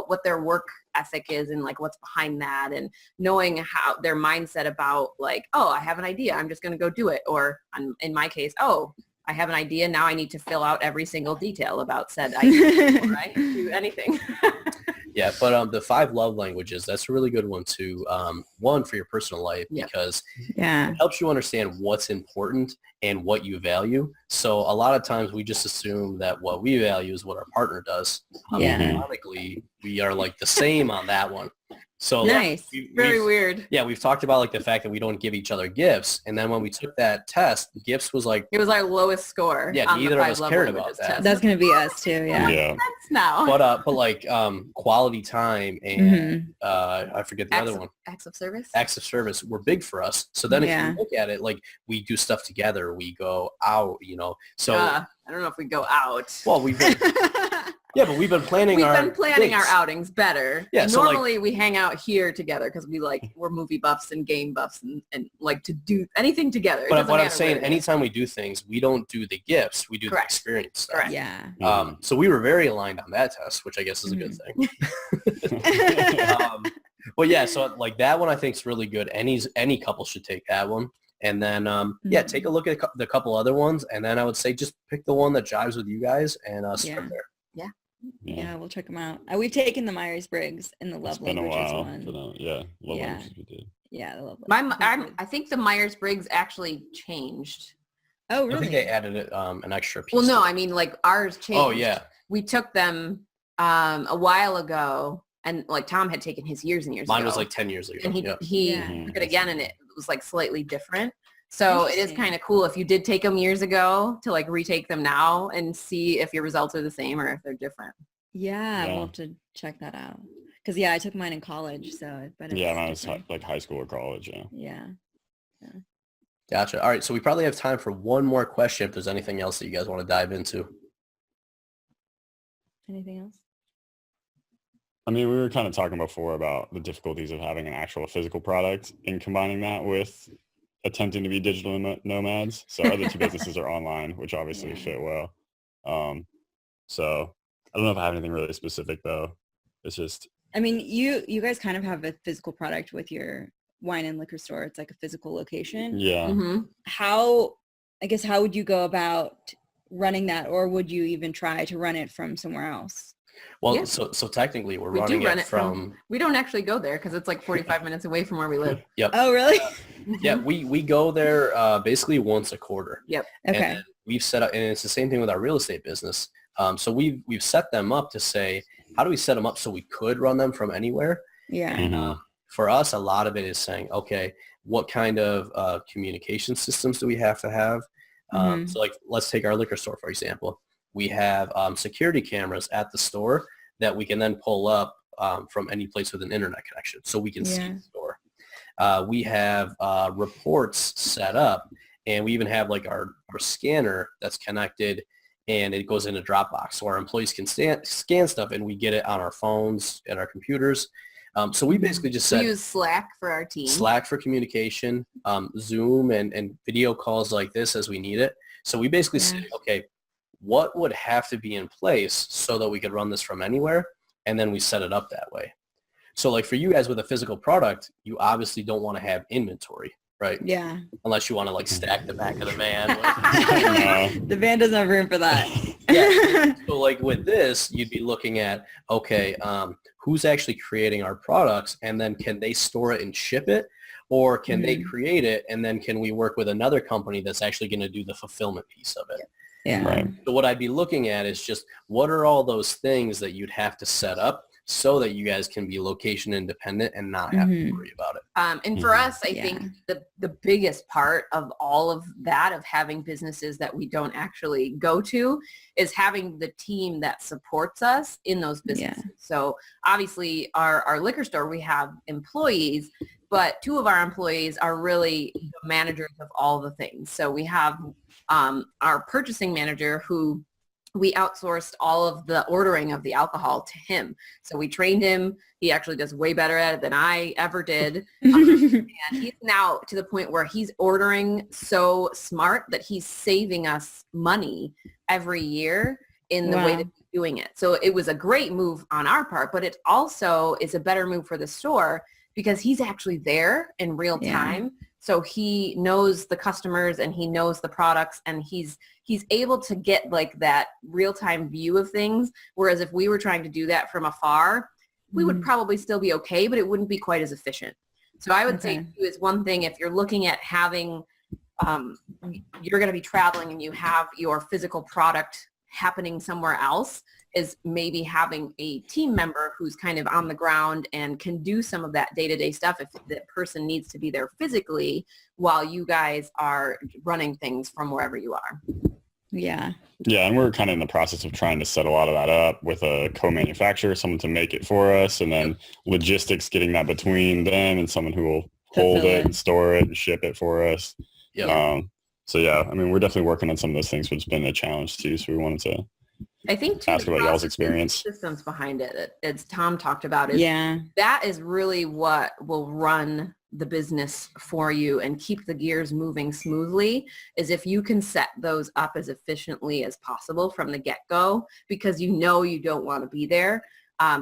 what their work ethic is and like what's behind that, and knowing how their mindset about like, oh, I have an idea, I'm just going to go do it. Or in my case, oh, I have an idea, now I need to fill out every single detail about said idea before I do anything. Yeah, but the 5 love languages, that's a really good one too. One, for your personal life, because it helps you understand what's important and what you value. So a lot of times we just assume that what we value is what our partner does. Ironically, we are like the same on that one. So nice. Very weird. Yeah, we've talked about like the fact that we don't give each other gifts, and then when we took that test, gifts was like it was our lowest score. Yeah, neither of us cared about that. That's gonna be us too. Yeah. Now. But like quality time and I forget the other one. Acts of service. Acts of service were big for us. So then if you look at it, like we do stuff together, we go out, So I don't know if we go out. Well, we've been yeah, but we've been planning our outings better. Yeah, so normally we hang out here together because we're movie buffs and game buffs and like to do anything together. But what I'm saying, anytime we do things, we don't do the gifts, we do the experience stuff. Correct. Yeah. So we were very aligned on that test, which I guess is a good thing. But yeah, so like that one I think is really good. Any couple should take that one. And then, take a look at the couple other ones. And then I would say just pick the one that jives with you guys and start there. Yeah, we'll check them out. We've taken the Myers-Briggs and the love languages one. Love languages we did. Yeah, the love languages. I think the Myers-Briggs actually changed. Oh, really? I think they added it an extra piece. Well, no, I mean like ours changed. Oh, yeah. We took them a while ago, and like Tom had taken his years and years ago. Mine was like 10 years ago. And he took it again, and it was like slightly different. So it is kind of cool if you did take them years ago to like retake them now and see if your results are the same or if they're different. Yeah. We'll have to check that out. Because, I took mine in college, so I bet it's mine was like high school or college, Yeah. Gotcha. All right. So we probably have time for one more question if there's anything else that you guys want to dive into. Anything else? I mean, we were kind of talking before about the difficulties of having an actual physical product and combining that with attempting to be digital nomads. So our other two businesses are online, which obviously fit well. So I don't know if I have anything really specific though. It's just, I mean, you guys kind of have a physical product with your wine and liquor store. It's like a physical location. yeah. Mm-hmm. How would you go about running that, or would you even try to run it from somewhere else? Well, Yeah. so technically we're We running do run it from, we don't actually go there because it's like 45 minutes away from where we live. yep. Oh, really? Yeah, we go there basically once a quarter. Yep. Okay. And then we've set up, and it's the same thing with our real estate business. So we've set them up to say, how do we set them up so we could run them from anywhere? Yeah. Mhm. For us, a lot of it is saying, okay, what kind of communication systems do we have to have? So like, let's take our liquor store, for example. We have security cameras at the store that we can then pull up from any place with an internet connection, so we can see the store. We have reports set up, and we even have like our scanner that's connected, and it goes into Dropbox, so our employees can scan stuff, and we get it on our phones and our computers. So we basically just We said use Slack for our team. Slack for communication, Zoom and video calls like this as we need it. So we basically said, okay, what would have to be in place so that we could run this from anywhere? And then we set it up that way. So like for you guys with a physical product, you obviously don't want to have inventory, right? Yeah. Unless you want to like stack the back of the van. The van doesn't have room for that. Yeah. So like with this, you'd be looking at, okay, who's actually creating our products, and then can they store it and ship it? Or can they create it, and then can we work with another company that's actually going to do the fulfillment piece of it? Yeah. Right. So what I'd be looking at is just what are all those things that you'd have to set up so that you guys can be location independent and not have to worry about it. And for us, I think the biggest part of all of that, of having businesses that we don't actually go to, is having the team that supports us in those businesses. So obviously our liquor store, we have employees, but two of our employees are really the managers of all the things. So we have our purchasing manager, who we outsourced all of the ordering of the alcohol to him. So we trained him. He actually does way better at it than I ever did. And he's now to the point where he's ordering so smart that he's saving us money every year in the way that he's doing it. So it was a great move on our part, but it also is a better move for the store because he's actually there in real time. So he knows the customers and he knows the products, and he's able to get like that real-time view of things. Whereas if we were trying to do that from afar, we would probably still be okay, but it wouldn't be quite as efficient. So I would say too, is one thing, if you're looking at having, you're going to be traveling and you have your physical product happening somewhere else, is maybe having a team member who's kind of on the ground and can do some of that day-to-day stuff if the person needs to be there physically while you guys are running things from wherever you are. Yeah, and we're kind of in the process of trying to set a lot of that up with a co-manufacturer, someone to make it for us, and then logistics, getting that between them and someone who will hold it and store it and ship it for us. So yeah, I mean, we're definitely working on some of those things, but it's been a challenge too. So we wanted to ask about y'all's experience. Systems behind it, as Tom talked about, is that is really what will run the business for you and keep the gears moving smoothly, is if you can set those up as efficiently as possible from the get-go, because you know you don't want to be there.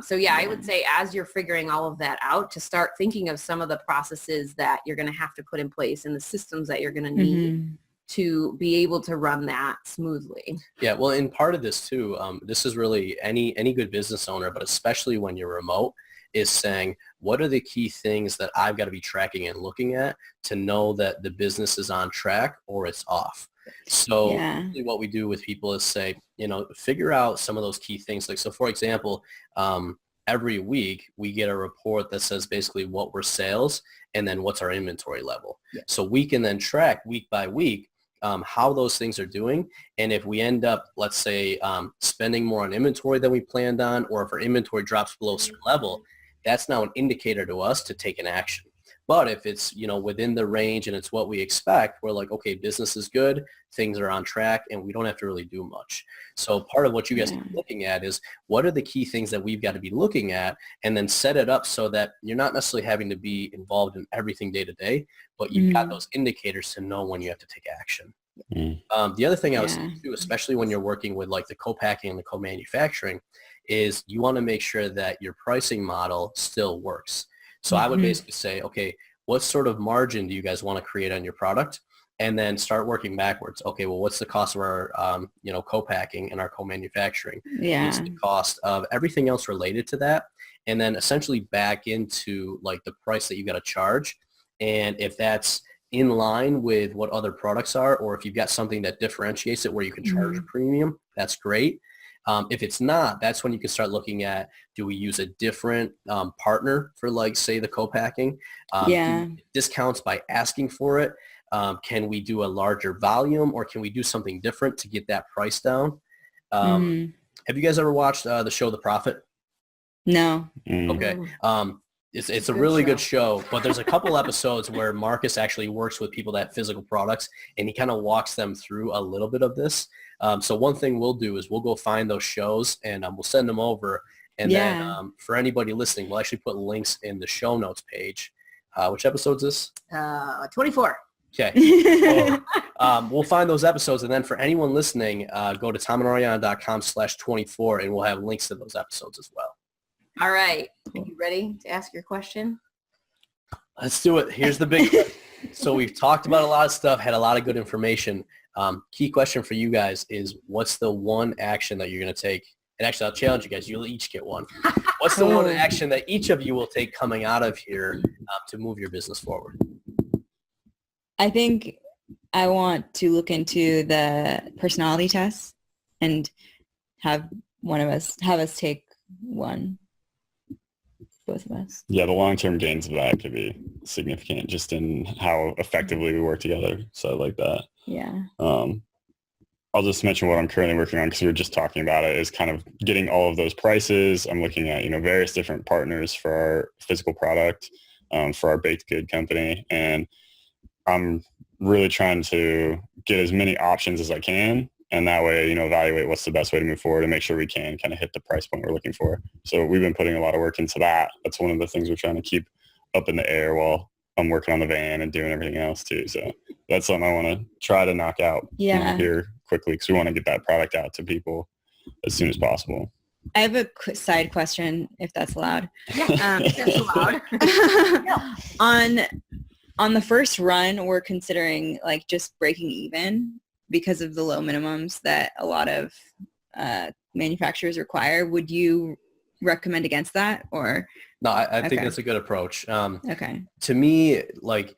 So I would say as you're figuring all of that out, to start thinking of some of the processes that you're going to have to put in place and the systems that you're going to need to be able to run that smoothly. Yeah, well, and part of this too, this is really any good business owner, but especially when you're remote, is saying, what are the key things that I've got to be tracking and looking at to know that the business is on track or it's off? So really what we do with people is say, figure out some of those key things. Like, so for example, every week we get a report that says basically what we're sales and then what's our inventory level. So we can then track week by week how those things are doing. And if we end up, let's say, spending more on inventory than we planned on, or if our inventory drops below a certain level, that's now an indicator to us to take an action. But if it's, within the range and it's what we expect, we're like, okay, business is good, things are on track, and we don't have to really do much. So part of what you guys are looking at is what are the key things that we've got to be looking at, and then set it up so that you're not necessarily having to be involved in everything day to day, but you've got those indicators to know when you have to take action. The other thing I was saying too, especially when you're working with like the co-packing and the co-manufacturing, is you want to make sure that your pricing model still works. So I would basically say, okay, what sort of margin do you guys want to create on your product? And then start working backwards. Okay, well, what's the cost of our, co-packing and our co-manufacturing? Yeah. What's the cost of everything else related to that? And then essentially back into like the price that you got to charge. And if that's in line with what other products are, or if you've got something that differentiates it where you can charge a premium, that's great. If it's not, that's when you can start looking at, do we use a different partner for like, say, the co-packing? Discounts by asking for it. Can we do a larger volume, or can we do something different to get that price down? Have you guys ever watched the show The Prophet? No. Okay. It's a really good show, but there's a couple episodes where Marcus actually works with people that have physical products, and he kind of walks them through a little bit of this. So one thing we'll do is we'll go find those shows, and we'll send them over. And then for anybody listening, we'll actually put links in the show notes page. Which episode is this? 24. Okay. We'll find those episodes, and then for anyone listening, go to tomandariana.com/24, and we'll have links to those episodes as well. All right. Are you ready to ask your question? Let's do it. Here's the big question. So we've talked about a lot of stuff, had a lot of good information. Key question for you guys is, what's the one action that you're going to take? And actually, I'll challenge you guys. You'll each get one. What's the one action that each of you will take coming out of here to move your business forward? I think I want to look into the personality test and have us take one. Both of us. Yeah, the long-term gains of that could be significant just in how effectively we work together. So I like that. Yeah. I'll just mention what I'm currently working on, because we were just talking about it, is kind of getting all of those prices. I'm looking at, various different partners for our physical product, for our baked good company. And I'm really trying to get as many options as I can. And that way, evaluate what's the best way to move forward and make sure we can kind of hit the price point we're looking for. So we've been putting a lot of work into that. That's one of the things we're trying to keep up in the air while I'm working on the van and doing everything else too. So that's something I want to try to knock out here quickly, because we want to get that product out to people as soon as possible. I have a side question, if that's allowed. Yeah, that's allowed. On the first run, we're considering like just breaking even because of the low minimums that a lot of manufacturers require. Would you recommend against that, or? No, I think that's a good approach. Okay. To me, like,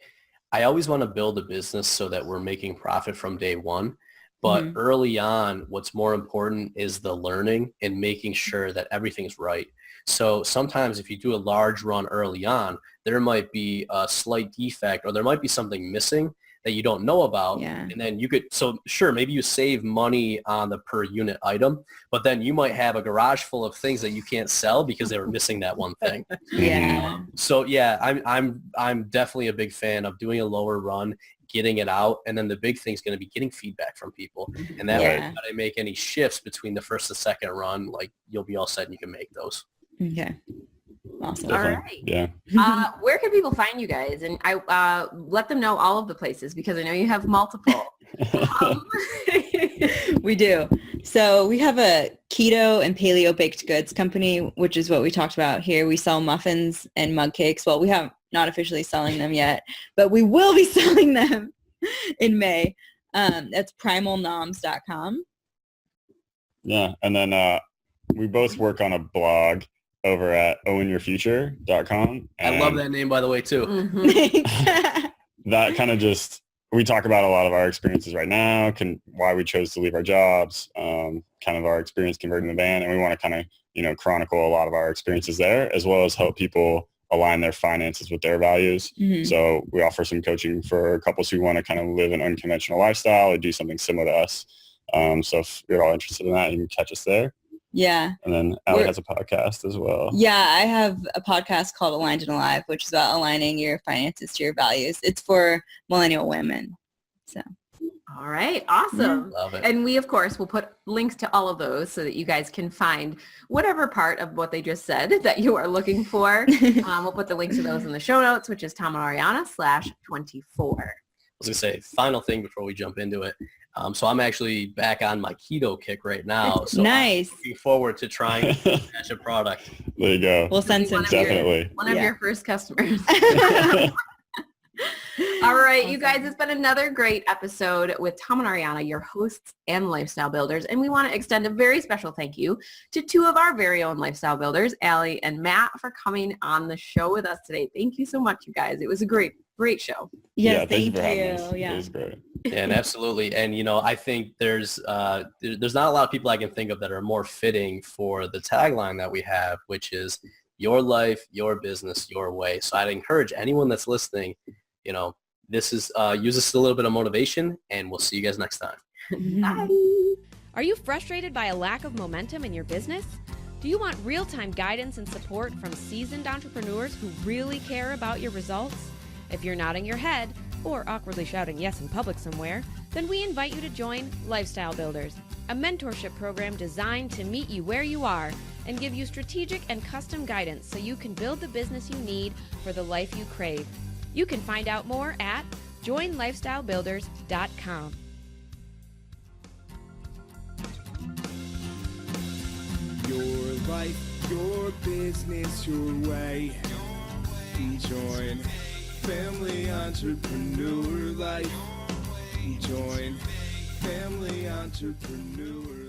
I always want to build a business so that we're making profit from day one. But early on, what's more important is the learning and making sure that everything's right. So sometimes if you do a large run early on, there might be a slight defect, or there might be something missing that you don't know about. Yeah. And then maybe you save money on the per unit item, but then you might have a garage full of things that you can't sell because they were missing that one thing. So yeah, I'm definitely a big fan of doing a lower run, getting it out, and then the big thing is going to be getting feedback from people. And that way, if I make any shifts between the first and second run, like, you'll be all set and you can make those. Okay. Awesome. Definitely. All right. Yeah. Where can people find you guys? And I let them know all of the places, because I know you have multiple. We do. So we have a keto and paleo baked goods company, which is what we talked about here. We sell muffins and mug cakes. Well, we have not officially selling them yet, but we will be selling them in May. That's primalnoms.com. Yeah. And then we both work on a blog over at owenyourfuture.com. I love that name, by the way, too. That kind of just, we talk about a lot of our experiences right now, why we chose to leave our jobs, kind of our experience converting the van. And we want to kind of, chronicle a lot of our experiences there, as well as help people align their finances with their values. So we offer some coaching for couples who want to kind of live an unconventional lifestyle or do something similar to us. So if you're all interested in that, you can catch us there. Yeah. And then Allie has a podcast as well. Yeah, I have a podcast called Aligned and Alive, which is about aligning your finances to your values. It's for millennial women. So. All right. Awesome. Love it. And we, of course, will put links to all of those so that you guys can find whatever part of what they just said that you are looking for. We'll put the links to those in the show notes, which is Tom and Ariana /24. I was going to say, final thing before we jump into it. So I'm actually back on my keto kick right now. So nice. I'm looking forward to trying to match a product. There you go. We'll send some. Definitely. One of your first customers. All right, awesome. You guys, it's been another great episode with Tom and Ariana, your hosts and lifestyle builders. And we want to extend a very special thank you to two of our very own lifestyle builders, Allie and Matt, for coming on the show with us today. Thank you so much, you guys. It was a great show. Yes, thank you. Yeah. It was great. And absolutely. And, I think there's not a lot of people I can think of that are more fitting for the tagline that we have, which is your life, your business, your way. So I'd encourage anyone that's listening, this is use this as a little bit of motivation, and we'll see you guys next time. Bye. Are you frustrated by a lack of momentum in your business? Do you want real-time guidance and support from seasoned entrepreneurs who really care about your results? If you're nodding your head or awkwardly shouting yes in public somewhere, then we invite you to join Lifestyle Builders, a mentorship program designed to meet you where you are and give you strategic and custom guidance so you can build the business you need for the life you crave. You can find out more at joinlifestylebuilders.com. Your life, your business, your way. Join Family Entrepreneur Life. Join Family Entrepreneur